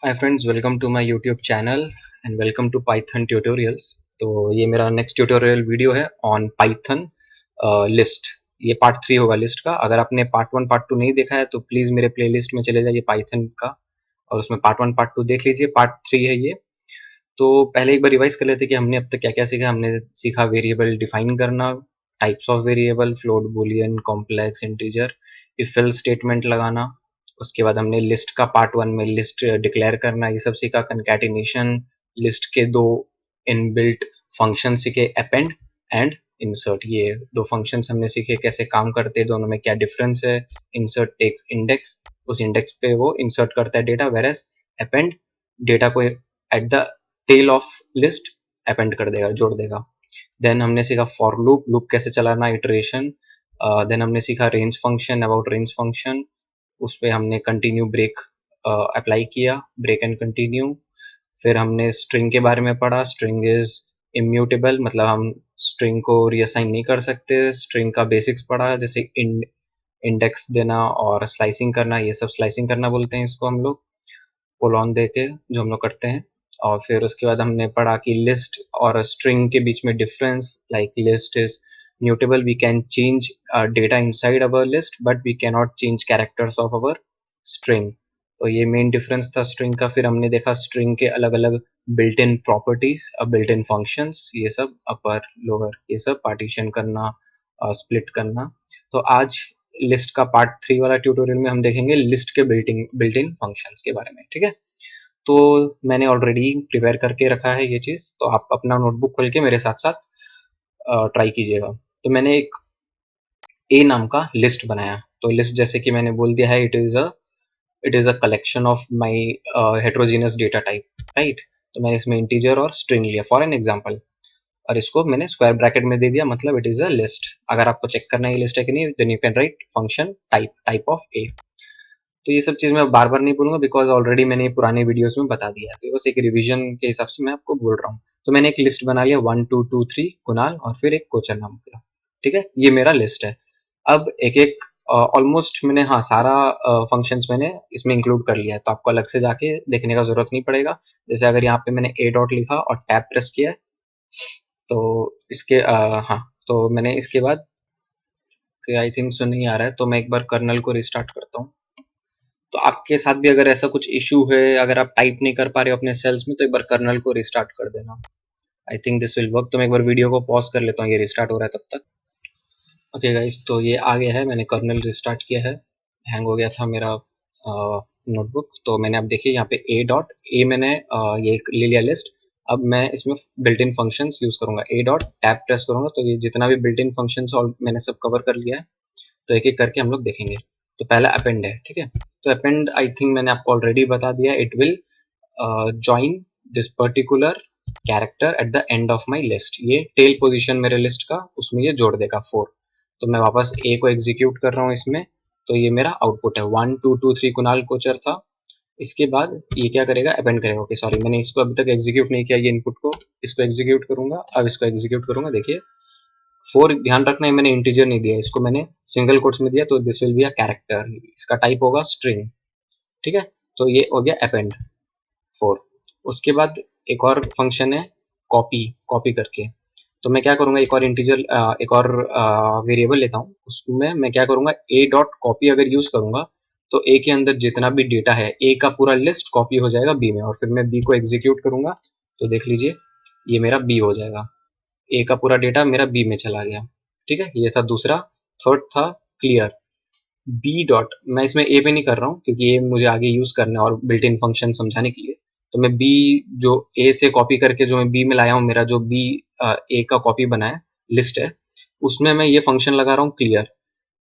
Hi friends, welcome to my YouTube channel and welcome to Python tutorials. तो ये मेरा next tutorial video है on Python list. ये part 3 होगा list का। अगर आपने पार्ट 1 पार्ट 2 नहीं देखा है तो प्लीज़ मेरे प्लेलिस्ट में चले जाइए पाइथन का और उसमें पार्ट 1 पार्ट 2 देख लीजिए। पार्ट 3 है ये। तो पहले एक बार रिवाइज कर लेते हैं कि हमने अब तक क्या क्या सीखा। हमने सीखा वेरिएबल डिफाइन करना, types of variable, float, Boolean, complex, integer, if else statement लगाना। उसके बाद हमने लिस्ट का पार्ट 1 में लिस्ट डिक्लेयर करना ये सब सीखा। कंकैटिनेशन, लिस्ट के दो इनबिल्ट फंक्शन सीखे, अपेंड एंड इंसर्ट। ये दो फंक्शंस हमने सीखे कैसे काम करते हैं, दोनों में क्या डिफरेंस है। इंसर्ट टेक्स इंडेक्स, उस इंडेक्स पे वो इंसर्ट करता है डेटा, वेरएस अपेंड डेटा को at the tail of list append कर देगा, जोड़ देगा। देन हमने सीखा फॉर लूप, लूप कैसे चलाना, इटरेशन। देन हमने सीखा range function, about range function. उस पर हमने कंटिन्यू ब्रेक अप्लाई किया, ब्रेक एंड कंटिन्यू। फिर हमने स्ट्रिंग के बारे में पढ़ा। स्ट्रिंग इज इम्यूटेबल, मतलब हम स्ट्रिंग को रीअसाइन नहीं कर सकते। स्ट्रिंग का बेसिक्स पढ़ा, जैसे इंडेक्स देना और स्लाइसिंग करना। ये सब स्लाइसिंग करना बोलते हैं इसको हम लोग, कोलोन दे के जो हम लोग करते हैं। और फिर उसके बाद हमने पढ़ा कि लिस्ट और स्ट्रिंग के बीच में difference, like list is mutable, we can change data inside our list but we cannot change characters of our string। तो ये मेन डिफरेंस था स्ट्रिंग का। फिर हमने देखा स्ट्रिंग के अलग अलग built in properties, built in functions, ये सब अपर लोअर, ये सब पार्टीशन करना, स्प्लिट करना। तो आज लिस्ट का पार्ट 3 वाला ट्यूटोरियल में हम देखेंगे लिस्ट के बिल्ट इन फंक्शंस के बारे में। ठीक है, तो मैंने ऑलरेडी प्रिपेयर करके रखा है ये चीज़, तो आप अपना नोटबुक खोल के मेरे साथ साथ ट्राई कीजिएगा। तो मैंने एक ए नाम का लिस्ट बनाया। तो लिस्ट जैसे कि मैंने बोल दिया है, it is a collection of my heterogeneous data type, right. तो मैंने इसमें इंटीजर और स्ट्रिंग लिया फॉर एन एग्जांपल, और इसको मैंने स्क्वायर ब्रैकेट में दे दिया, मतलब इट इज अ लिस्ट। अगर आपको चेक करना है ये लिस्ट है कि नहीं, then you can write function type of A. तो ये सब चीज़ मैं बार बार नहीं बोलूंगा बिकॉज ऑलरेडी मैंने ये पुराने वीडियोस में बता दिया है। तो बस एक रिवीजन के हिसाब से मैं आपको बोल रहा हूँ। तो मैंने एक लिस्ट बना लिया 1 2 2 3 कुणाल और फिर एक कोचर नाम का। ठीक है, ये मेरा लिस्ट है। अब एक एक ऑलमोस्ट मैंने, हाँ, सारा फंक्शंस मैंने इसमें इंक्लूड कर लिया है, तो आपको अलग से जाके देखने का जरूरत नहीं पड़ेगा। जैसे अगर यहाँ पे मैंने ए डॉट लिखा और टैब प्रेस किया, तो इसके हाँ, तो मैंने इसके बाद आई थिंक सो नहीं आ रहा है, तो मैं एक बार कर्नल को रिस्टार्ट करता हूँ। तो आपके साथ भी अगर ऐसा कुछ इशू है, अगर आप टाइप नहीं कर पा रहे हो अपने सेल्स में, तो एक बार कर्नल को रिस्टार्ट कर देना। I think this will work. तो मैं एक बार वीडियो को पॉज कर लेता हूँ, ये रिस्टार्ट हो रहा है तब तक। ओके गाइस, तो ये आ गया है, मैंने कर्नल रिस्टार्ट किया है। हैंग हो गया था मेरा नोटबुक। तो मैंने अब देखिए यहाँ पे ए डॉट ए मैंने ये ले लिया लिस्ट। अब मैं इसमें बिल्ट इन फंक्शंस यूज करूंगा। ए डॉट टैब प्रेस करूंगा तो ये जितना भी बिल्ट इन फंक्शंस और मैंने सब कवर कर लिया है। तो एक एक करके हम लोग देखेंगे। तो पहला अपेंड है, ठीक है। तो अपेंड आई थिंक मैंने आपको ऑलरेडी बता दिया, it will join this particular character at the end of my list. ये टेल पोजिशन मेरे लिस्ट का, उसमें ये जोड़ देगा 4। तो मैं वापस ए को एग्जीक्यूट कर रहा हूँ इसमें। तो ये मेरा आउटपुट है 1 2 2 3 कुणाल कोचर था। इसके बाद ये क्या करेगा, अपेंड करेगा। ओके सॉरी, मैंने इसको अभी तक एग्जीक्यूट नहीं किया, ये इनपुट को। इसको एग्जीक्यूट करूंगा, अब इसको एग्जीक्यूट करूंगा। देखिए 4, ध्यान रखना है मैंने इंटीजर नहीं दिया, इसको मैंने सिंगल कोट्स में दिया, तो this will be a character. इसका टाइप होगा स्ट्रिंग, ठीक है। तो ये हो गया अपेंड 4। उसके बाद एक और फंक्शन है कॉपी, कॉपी करके। तो मैं क्या करूंगा, एक और इंटीजर, एक और वेरिएबल लेता हूँ, उसमें मैं क्या करूंगा, ए डॉट कॉपी अगर यूज करूंगा तो ए के अंदर जितना भी डेटा है, ए का पूरा लिस्ट कॉपी हो जाएगा बी में, और फिर मैं बी को एग्जीक्यूट करूंगा। तो देख लीजिए ये मेरा बी हो जाएगा, ए का पूरा डेटा मेरा बी में चला गया। ठीक है, ये था दूसरा। थर्ड था क्लियर। बी डॉट, मैं इसमें ए पे नहीं कर रहा हूँ क्योंकि ये मुझे आगे यूज करना है और बिल्ट इन फंक्शन समझाने के लिए। तो मैं बी, जो ए से कॉपी करके जो मैं बी में लाया हूँ, मेरा जो बी ए का कॉपी बना है, लिस्ट है, उसमें मैं ये फंक्शन लगा रहा हूँ clear.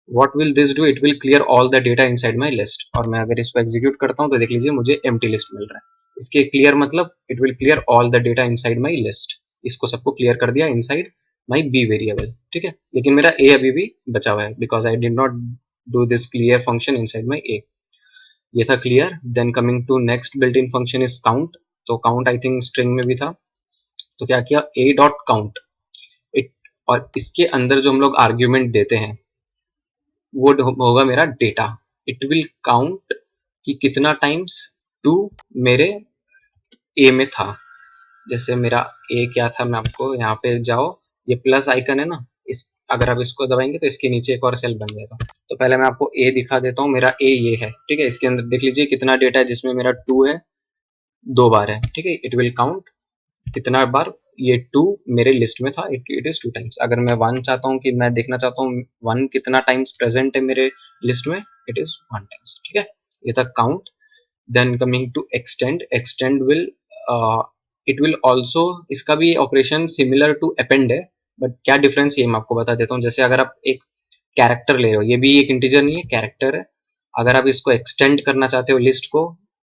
What will this do, it will clear all the data inside my list. और मैं अगर इसको एग्जीक्यूट करता हूँ तो देख लीजिए मुझे एम्प्टी लिस्ट मिल रहा है। इसके क्लियर मतलब it will clear all the data inside my list. इसको सबको क्लियर कर दिया इनसाइड माय बी वेरिएबल, ठीक है। लेकिन मेरा ए अभी भी बचा हुआ है because I did not do this clear function inside my A. ये था clear. Then coming to next built in function is count. तो काउंट आई थिंक स्ट्रिंग में भी था। तो क्या किया, ए डॉट काउंट इट, और इसके अंदर जो हम लोग आर्ग्यूमेंट देते हैं वो होगा मेरा डेटा। इट विल काउंट कि कितना टाइम्स 2 मेरे ए में था। जैसे मेरा ए क्या था, मैं आपको यहाँ पे जाओ, ये प्लस आइकन है ना, इस अगर आप इसको दबाएंगे तो इसके नीचे एक और सेल बन जाएगा। तो पहले मैं आपको ए दिखा देता हूँ, मेरा ए ये है, ठीक है। इसके अंदर देख लीजिए कितना डेटा है, जिसमें मेरा 2 है, 2 बार है, ठीक है। इट विल काउंट कितना बार ये 2 मेरे लिस्ट में था, इट इज 2 टाइम्स। अगर मैं 1 चाहता हूँ कि मैं देखना चाहता हूँ 1 कितना टाइम्स प्रेजेंट है मेरे लिस्ट में, इट इज 1 टाइम्स, ठीक है। ये था count. Then coming to extend, extend will it will also, इसका भी ऑपरेशन सिमिलर टू अपेंड है, बट क्या डिफरेंस ये मैं आपको बता देता हूँ। जैसे अगर आप एक कैरेक्टर ले रहे हो, ये भी एक इंटीजर नहीं है, कैरेक्टर है। अगर आप इसको एक्सटेंड करना चाहते हो लिस्ट को,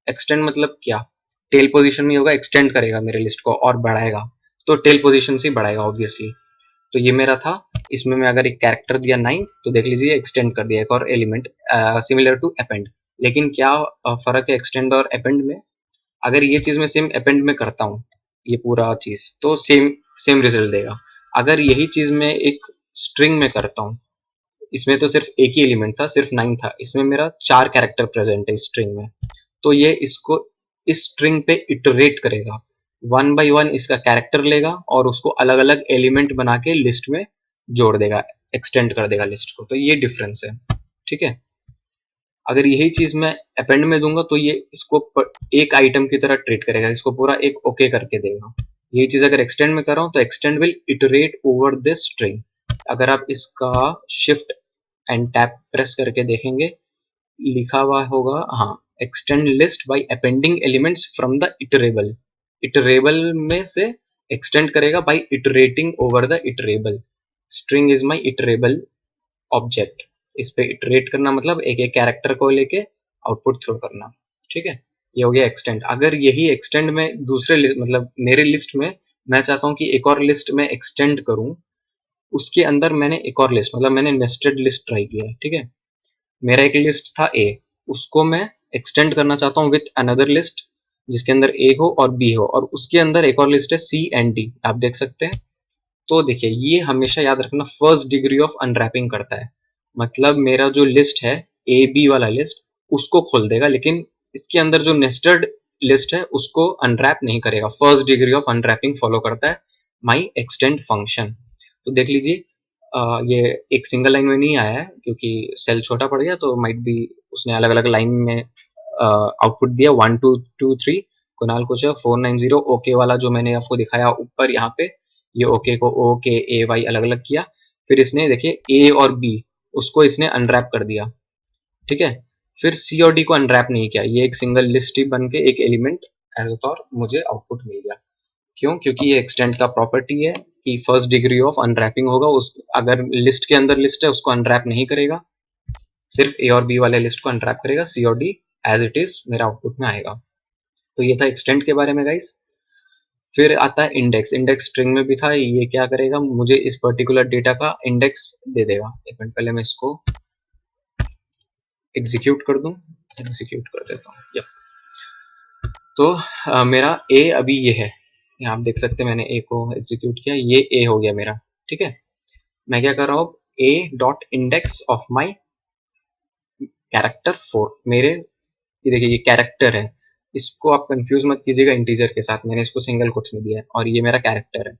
एक्सटेंड मतलब क्या, टेल पोजीशन में होगा, एक्सटेंड करेगा मेरे लिस्ट को और बढ़ाएगा, तो टेल पोजीशन से बढ़ाएगा ऑब्वियसली। तो ये मेरा था, इसमें मैं अगर एक कैरेक्टर दिया 9, तो देख लीजिए एक्सटेंड कर दिया एक और एलिमेंट, सिमिलर टू अपेंड। लेकिन क्या फर्क है एक्सटेंड और अपेंड में, अगर ये चीज मैं सेम अपेंड में करता हूँ, ये पूरा चीज, तो सेम सेम रिजल्ट देगा। अगर यही चीज मैं एक स्ट्रिंग में करता हूँ, इसमें तो सिर्फ एक ही एलिमेंट था, सिर्फ 9 था, इसमें मेरा 4 कैरेक्टर प्रेजेंट है स्ट्रिंग में, तो ये इसको इस स्ट्रिंग पे इटरेट करेगा, 1 बाई 1 इसका कैरेक्टर लेगा और उसको अलग अलग एलिमेंट बना के लिस्ट में जोड़ देगा, एक्सटेंड कर देगा लिस्ट को। तो ये डिफरेंस है, ठीक है। अगर यही चीज मैं अपेंड में दूंगा तो ये इसको एक आइटम की तरह ट्रीट करेगा, इसको पूरा एक ओके करके देगा। यही चीज अगर एक्सटेंड में कर रहा हूं तो extend will iterate over this string. अगर आप इसका शिफ्ट एंड टैप प्रेस करके देखेंगे, लिखा हुआ होगा, हाँ, extend list by appending elements from the iterable. Iterable में से एक्सटेंड करेगा by iterating over the iterable. String is my iterable object. इस पे इटरेट करना मतलब एक एक कैरेक्टर को लेके आउटपुट थ्रो करना, ठीक है। ये हो गया एक्सटेंड। अगर यही एक्सटेंड में दूसरे मतलब मेरे लिस्ट में मैं चाहता हूँ कि एक और लिस्ट में एक्सटेंड करूं, उसके अंदर मैंने एक और लिस्ट, मतलब मैंने नेस्टेड लिस्ट ट्राई किया है, ठीक है। मेरा एक लिस्ट था ए, उसको मैं एक्सटेंड करना चाहता हूँ विथ अनदर लिस्ट जिसके अंदर ए हो और बी हो, और उसके अंदर एक और लिस्ट है सी एंड डी, आप देख सकते हैं। तो देखिए ये हमेशा याद रखना फर्स्ट डिग्री ऑफ अनरैपिंग करता है, मतलब मेरा जो लिस्ट है ए बी वाला लिस्ट उसको खोल देगा, लेकिन इसके अंदर जो नेस्टेड लिस्ट है उसको अनरैप नहीं करेगा। First degree of unwrapping follow करता है माई एक्सटेंड फंक्शन। तो देख लीजिए ये एक सिंगल लाइन में नहीं आया है क्योंकि सेल छोटा पड़ गया, तो माइट बी उसने अलग अलग लाइन में आउटपुट दिया 1 2 2 3। कुणाल कुछ 490 ओके वाला जो मैंने आपको दिखाया ऊपर यहाँ पे, ये ओके को ओ के ए वाई अलग अलग किया, फिर इसने देखिए ए और बी उसको इसने अनरैप कर दिया, ठीक है। फिर सी और डी को अनरैप नहीं किया, ये एक सिंगल लिस्ट ही बन के एक एलिमेंट एज और मुझे आउटपुट मिल गया। क्यों? क्योंकि ये एक्सटेंड का प्रॉपर्टी है कि फर्स्ट डिग्री ऑफ अनरैपिंग होगा, उस अगर लिस्ट के अंदर लिस्ट है उसको अनरैप नहीं करेगा, सिर्फ ए और बी वाले लिस्ट को अनरैप करेगा, सी और डी एज इट इज मेरा आउटपुट में आएगा। तो ये था एक्सटेंड के बारे में गाइस। फिर आता है इंडेक्स। इंडेक्स स्ट्रिंग में भी था, ये क्या करेगा, मुझे इस पर्टिकुलर डेटा का इंडेक्स दे देगा। एक मिनट पहले मैं इसको एग्जीक्यूट कर दूं, एग्जीक्यूट कर देता हूँ। तो मेरा ए अभी ये है, यहाँ आप देख सकते हैं मैंने ए को एग्जीक्यूट किया, ये ए हो गया मेरा, ठीक है। मैं क्या कर रहा हूँ, ए dot index of my character 4, मेरे ये देखिए ये कैरेक्टर है, इसको आप कंफ्यूज मत कीजिएगा इंटीजर के साथ, मैंने इसको सिंगल कोट्स में दिया है और ये मेरा कैरेक्टर है।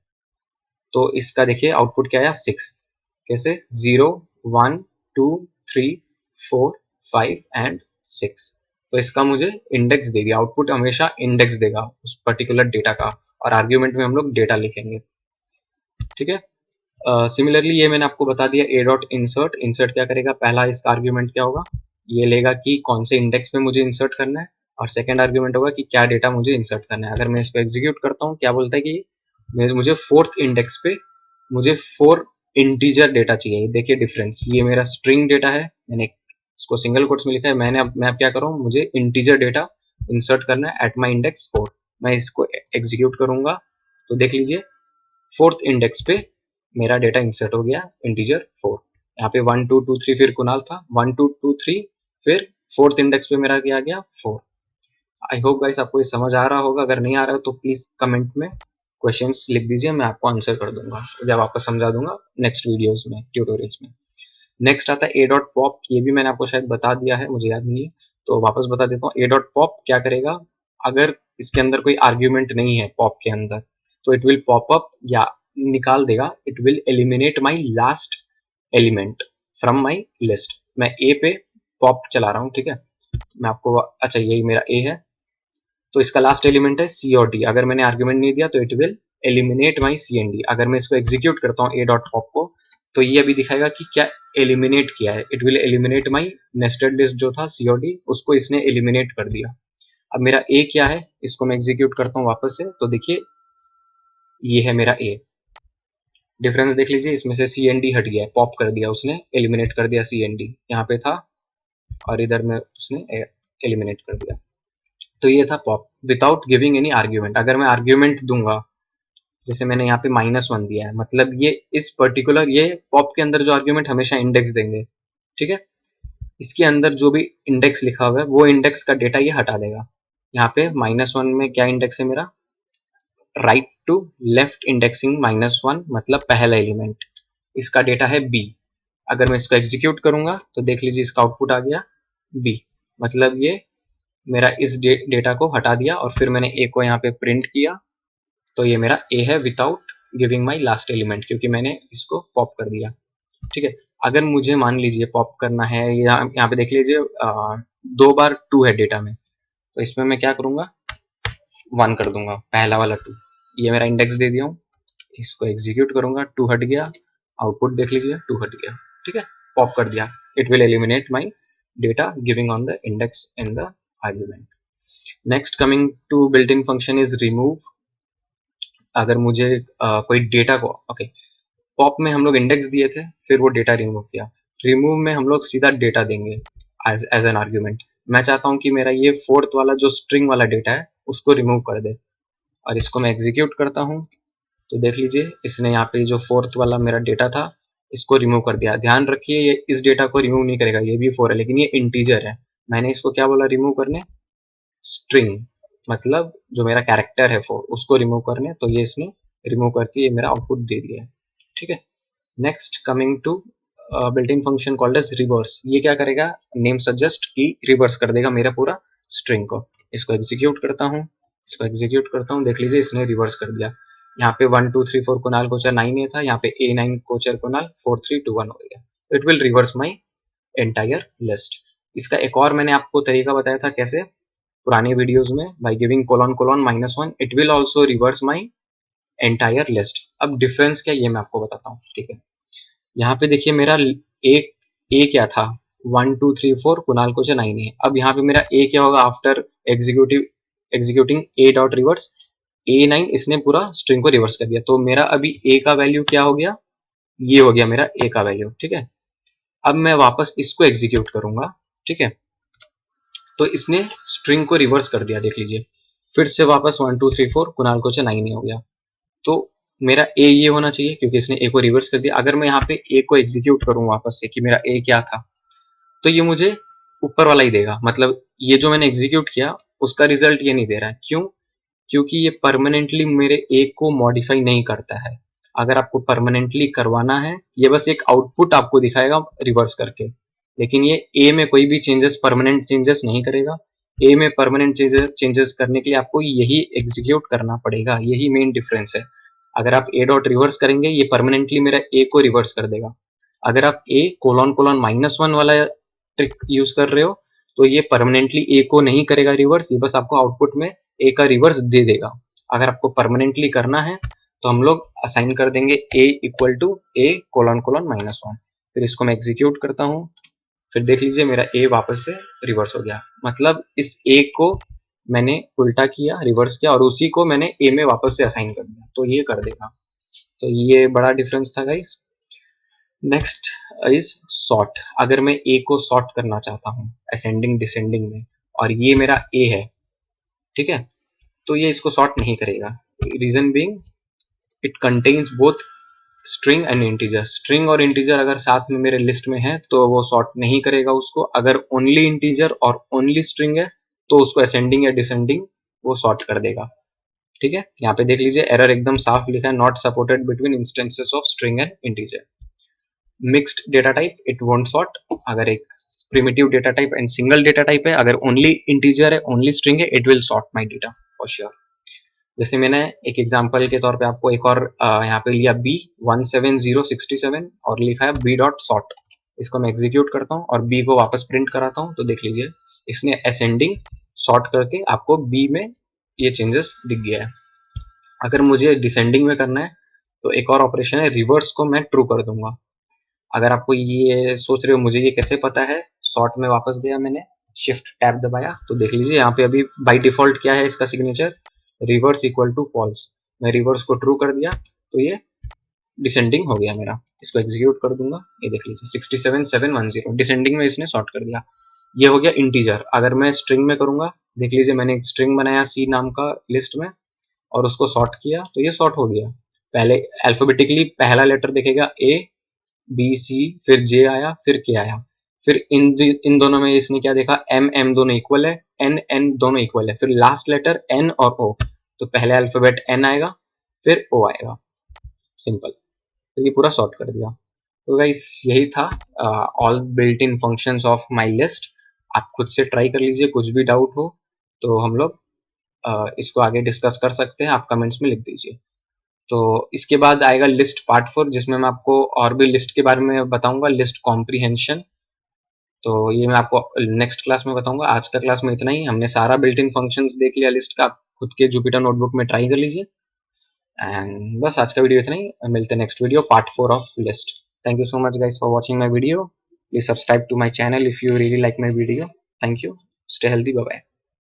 तो इसका देखिए आउटपुट क्या आया 6, कैसे 0 1 2 3 4 5 एंड 6। तो इसका मुझे इंडेक्स दे दिया, आउटपुट हमेशा इंडेक्स देगा उस पर्टिकुलर डेटा का, और आर्ग्यूमेंट में हम लोग डेटा लिखेंगे, ठीक है। सिमिलरली ये मैंने आपको बता दिया ए डॉट इंसर्ट। इंसर्ट क्या करेगा, पहला इसका आर्ग्यूमेंट क्या होगा, ये लेगा कि कौन से इंडेक्स में मुझे इंसर्ट करना है, और सेकंड आर्ग्यूमेंट होगा कि क्या डेटा मुझे इंसर्ट करना है। अगर मैं इसको एग्जीक्यूट करता हूँ, क्या बोलता है कि मुझे फोर्थ इंडेक्स पे मुझे 4 इंटीजर डेटा चाहिए। देखिए डिफरेंस, ये मेरा स्ट्रिंग डेटा है, मैंने इसको सिंगल कोट्स में लिखा है, मैं अब क्या कर रहा हूँ, मुझे इंटीजर डेटा इंसर्ट करना है एट माई इंडेक्स 4। मैं इसको एग्जीक्यूट करूंगा तो देख लीजिए फोर्थ इंडेक्स पे मेरा डेटा इंसर्ट हो गया इंटीजर 4। यहाँ पे 1 2 2 3 फिर कुणाल था, 1 2 2 3 फिर फोर्थ इंडेक्स पे मेरा क्या आ गया 4। आई होप गाइस आपको ये समझ आ रहा होगा, अगर नहीं आ रहा हो तो प्लीज कमेंट में क्वेश्चंस लिख दीजिए, मैं आपको आंसर कर दूंगा जब आपको समझा दूंगा नेक्स्ट वीडियोस में, ट्यूटोरियल्स में। नेक्स्ट आता है ए डॉट पॉप, ये भी मैंने आपको शायद बता दिया है, मुझे याद नहीं है, तो वापस बता देता हूँ। ए डॉट पॉप क्या करेगा, अगर इसके अंदर कोई आर्ग्यूमेंट नहीं है पॉप के अंदर, तो इट विल पॉप अप या निकाल देगा, it will eliminate my last element from my list. मैं ए पे पॉप चला रहा हूँ, ठीक है, मैं आपको, अच्छा यही मेरा ए है, तो इसका लास्ट एलिमेंट है सी और डी। अगर मैंने आर्ग्यूमेंट नहीं दिया तो it will eliminate my C and D. अगर मैं इसको एग्जीक्यूट करता हूँ ए डॉट पॉप को, तो ये अभी दिखाएगा कि क्या एलिमिनेट किया है, it will eliminate my nested list जो था सी और डी, उसको इसने एलिमिनेट कर दिया। अब मेरा ए क्या है, इसको मैं एग्जीक्यूट करता हूँ वापस से, तो देखिए ये है मेरा ए। डिफरेंस देख लीजिए, इसमें से सी एन डी हट गया है, पॉप कर दिया उसने, एलिमिनेट कर दिया सी एन डी, यहाँ पे था और इधर में उसने एलिमिनेट कर दिया। तो ये था pop without giving any argument. अगर मैं आर्ग्यूमेंट दूंगा, जैसे मैंने यहाँ पे -1 दिया है, मतलब ये इस पर्टिकुलर, ये पॉप के अंदर जो आर्ग्यूमेंट हमेशा इंडेक्स देंगे, ठीक है, इसके अंदर जो भी इंडेक्स लिखा हुआ है वो इंडेक्स का डेटा ये हटा देगा। यहाँ पे -1 में क्या इंडेक्स है मेरा, राइट टू लेफ्ट इंडेक्सिंग -1, मतलब पहला एलिमेंट, इसका डेटा है बी। अगर मैं इसको एग्जीक्यूट करूंगा तो देख लीजिए इसका आउटपुट आ गया बी, मतलब ये मेरा इस डेटा को हटा दिया और फिर मैंने ए को यहाँ पे प्रिंट किया, तो ये मेरा ए है without giving my last element, क्योंकि मैंने इसको पॉप कर दिया, ठीक है। अगर मुझे मान लीजिए पॉप करना है, यहाँ पे देख लीजिए 2 बार 2 है डेटा में, तो इसमें मैं क्या करूंगा, 1 कर दूंगा, पहला वाला 2, ये मेरा इंडेक्स दे दिया हूँ, इसको एग्जीक्यूट करूंगा, 2 हट गया, आउटपुट देख लीजिए 2 हट गया, ठीक है, पॉप कर दिया, it will eliminate my data giving on the index in the argument. Next coming to built in function is remove. अगर मुझे कोई डेटा को, ओके, पॉप में हम लोग इंडेक्स दिए थे, फिर वो डेटा रिमूव किया, रिमूव में हम लोग सीधा डेटा देंगे एज एन आर्ग्यूमेंट। मैं चाहता हूं कि मेरा ये फोर्थ वाला जो स्ट्रिंग वाला डेटा है उसको रिमूव कर दे, और इसको मैं एग्जीक्यूट करता हूं, तो देख लीजिए इसने यहाँ पे जो फोर्थ वाला मेरा डेटा था इसको रिमूव कर दिया। ध्यान रखिए ये इस डेटा को रिमूव नहीं करेगा, ये भी 4 है लेकिन ये इंटीजर है, मैंने इसको क्या बोला रिमूव करने, स्ट्रिंग, मतलब जो मेरा कैरेक्टर है 4 उसको रिमूव करने, तो ये इसने रिमूव करके ये मेरा आउटपुट दे दिया है, ठीक है। Next coming to built in function called as reverse. ये क्या करेगा, नेम सजेस्ट की रिवर्स कर देगा मेरा पूरा स्ट्रिंग को। इसको एग्जीक्यूट करता हूँ, इसको एग्जीक्यूट करता हूँ, देख लीजिए इसने रिवर्स कर दिया। यहाँ पे 1 2 3 4 कुणाल कोचर 9 ए था, यहाँ पे A9 कोचर कुणाल 4 3 2 1 हो गया। It will reverse my entire list. इसका एक और मैंने आपको तरीका बताया था कैसे, पुराने वीडियोस में, by giving colon colon -1 it will also reverse my entire list. अब डिफरेंस क्या ये मैं आपको बताता हूँ, ठीक है। यहाँ पे देखिए मेरा एक ए क्या था, 1 2 3 4 कुणाल कोचर 9 ए। अब यहाँ पे मेरा ए क्या होगा, आफ्टर एग्जीक्यूटिंग ए डॉट रिवर्स A9, इसने पूरा स्ट्रिंग को रिवर्स कर दिया, तो मेरा अभी ए का वैल्यू क्या हो गया, ये हो गया मेरा ए का वैल्यू, ठीक है। अब मैं वापस इसको एग्जीक्यूट करूंगा, ठीक है, तो इसने स्ट्रिंग को रिवर्स कर दिया, देख लीजिए फिर से वापस 1 2 3 4 कुणाल कोचर 9 हो गया। तो मेरा ए ये होना चाहिए क्योंकि इसने ए को रिवर्स कर दिया। अगर मैं यहाँ पे ए को एग्जीक्यूट करूँ वापस से कि मेरा ए क्या था, तो ये मुझे ऊपर वाला ही देगा, मतलब ये जो मैंने एग्जीक्यूट किया उसका रिजल्ट ये नहीं दे रहा है। क्यों, क्योंकि ये परमानेंटली मेरे ए को मॉडिफाई नहीं करता है। अगर आपको परमानेंटली करवाना है, ये बस एक आउटपुट आपको दिखाएगा रिवर्स करके, लेकिन ये ए में कोई भी चेंजेस, परमानेंट चेंजेस नहीं करेगा। ए में परमानेंट चेंजेस करने के लिए आपको यही एग्जीक्यूट करना पड़ेगा, यही मेन डिफरेंस है। अगर आप ए डॉट रिवर्स करेंगे, ये परमानेंटली मेरा ए को रिवर्स कर देगा। अगर आप ए कोलन कोलन -1 वाला ट्रिक यूज कर रहे हो, तो ये परमानेंटली ए को नहीं करेगा रिवर्स, ये बस आपको आउटपुट में ए का रिवर्स दे देगा। अगर आपको परमानेंटली करना है तो हम लोग असाइन कर देंगे A equal to A colon colon -1। फिर इसको मैं एग्जीक्यूट करता हूँ, फिर देख लीजिए मेरा ए वापस से रिवर्स हो गया, मतलब इस ए को मैंने उल्टा किया, रिवर्स किया, और उसी को मैंने ए में वापस से असाइन कर दिया, तो ये कर देगा। तो ये बड़ा डिफरेंस था गाइस। Next is sort. अगर मैं ए को सॉर्ट करना चाहता हूँ असेंडिंग डिसेंडिंग में, और ये मेरा ए है, ठीक है, तो ये इसको सॉर्ट नहीं करेगा। Reason being it contains both string and integer. String और इंटीजर अगर साथ में मेरे लिस्ट में है तो वो सॉर्ट नहीं करेगा उसको। अगर ओनली इंटीजर और ओनली स्ट्रिंग है तो उसको असेंडिंग या डिसेंडिंग वो सॉर्ट कर देगा, ठीक है। यहाँ पे देख लीजिए एरर एकदम साफ लिखा है, not supported between instances of string and integer. Mixed data type it won't sort. अगर एक primitive data type and single data type है, अगर ओनली इंटीजर है, ओनली स्ट्रिंग है, it will sort my data for sure. जैसे मैंने एक example के तौर पे आपको एक और यहाँ पे लिया b 17067 और लिखा है b डॉट सॉर्ट। इसको मैं एग्जीक्यूट करता हूँ और b को वापस प्रिंट कराता हूँ, तो देख लीजिए इसने असेंडिंग सॉर्ट करके आपको b में ये चेंजेस दिख गया है। अगर मुझे डिसेंडिंग में करना है तो एक और ऑपरेशन है, रिवर्स को मैं ट्रू कर दूंगा। अगर आपको ये सोच रहे हो मुझे ये कैसे पता है, सॉर्ट में वापस गया मैंने, शिफ्ट टैब दबाया, तो देख लीजिए यहाँ पे अभी बाय डिफॉल्ट क्या है इसका signature, reverse equal to false. मैं रिवर्स को ट्रू कर दिया तो ये डिसेंडिंग हो गया मेरा। इसको एग्जीक्यूट कर दूंगा, ये देख लीजिए 67710 डिसेंडिंग में इसने सॉर्ट कर दिया। ये हो गया इंटीजर। अगर मैं स्ट्रिंग में करूंगा, देख लीजिए मैंने एक स्ट्रिंग बनाया सी नाम का लिस्ट में और उसको सॉर्ट किया तो ये सॉर्ट हो गया। पहले अल्फाबेटिकली पहला लेटर देखेगा ए, बी सी, फिर जे आया, फिर के आया, फिर इन दोनों में इसने क्या देखा, एम एम दोनों इक्वल है, एन एन दोनों इक्वल है, फिर लास्ट लेटर एन और ओ, तो पहले अल्फाबेट एन आएगा फिर ओ आएगा, सिंपल। तो ये पूरा सॉर्ट कर दिया। तो गाइस यही था all built in functions of my list. आप खुद से ट्राई कर लीजिए, कुछ भी डाउट हो तो हम लोग इसको आगे डिस्कस कर सकते हैं, आप कमेंट्स में लिख दीजिए। तो इसके बाद आएगा लिस्ट पार्ट 4, जिसमें मैं आपको और भी लिस्ट के बारे में बताऊंगा, लिस्ट कॉम्प्रीहेंशन। तो ये मैं आपको नेक्स्ट क्लास में बताऊंगा। आज का क्लास में इतना ही। हमने सारा बिल्ट इन फंक्शंस देख लिया लिस्ट का, खुद के जुपिटर नोटबुक में ट्राई कर लीजिए। एंड बस आज का वीडियो इतना ही, मिलते हैं next video part 4 of list. Thank you so much guys for watching my video. Please subscribe to my channel if you really like my video. Thank you, stay healthy, bye bye.